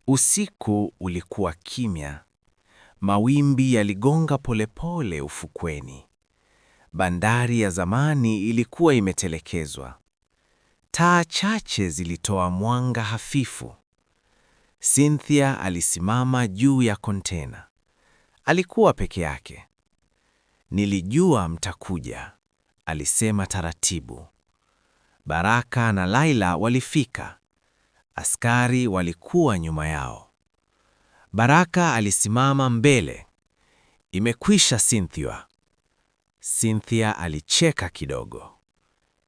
Usiku ulikuwa kimya. Mawimbi yaligonga polepole ufukweni. Bandari ya zamani ilikuwa imetelekezwa. Taa chache zilitoa mwanga hafifu. Cynthia alisimama juu ya kontena. Alikuwa peke yake. "Nilijua mtakuja," alisema taratibu. Baraka na Laila walifika. Askari walikuwa nyuma yao. Baraka alisimama mbele. "Imekwisha, Cynthia." Cynthia alicheka kidogo.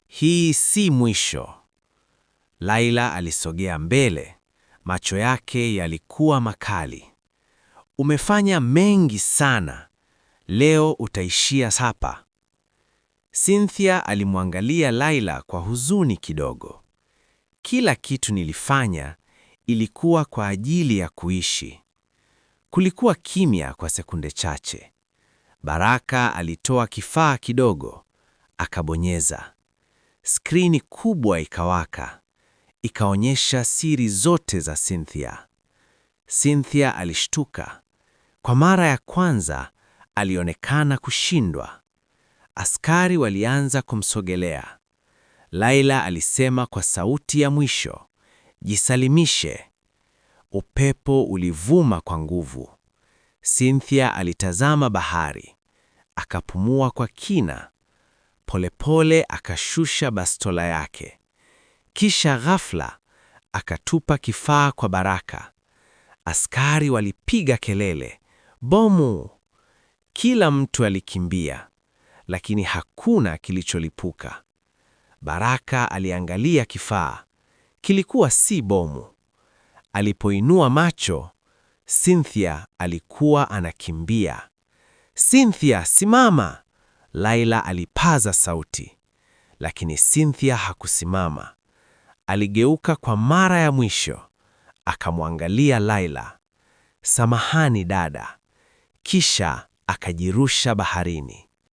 "Hii si mwisho." Laila alisogea mbele. Macho yake yalikuwa makali. "Umefanya mengi sana. Leo utaishia hapa." Cynthia alimwangalia Laila kwa huzuni kidogo. "Kila kitu nilifanya ilikuwa kwa ajili ya kuishi." Kulikuwa kimya kwa sekunde chache. Baraka alitoa kifaa kidogo, akabonyeza. Skrini kubwa ikawaka. Ikaonyesha siri zote za Cynthia. Cynthia alishtuka. Kwa mara ya kwanza alionekana kushindwa. Askari walianza kumsogelea. Laila alisema kwa sauti ya mwisho, "Jisalimishe." Upepo ulivuma kwa nguvu. Cynthia alitazama bahari. Akapumua kwa kina. Polepole akashusha bastola yake. Kisha ghafla akatupa kifaa kwa Baraka. Askari walipiga kelele, "Bomu!" Kila mtu alikimbia, lakini hakuna kilicholipuka. Baraka aliangalia kifaa. Kilikuwa si bomu. Alipoinua macho, Cynthia alikuwa anakimbia. "Cynthia, simama!" Laila alipaza sauti. Lakini Cynthia hakusimama. Aligeuka kwa mara ya mwisho. Akamwangalia Laila. "Samahani dada." Kisha akajirusha baharini.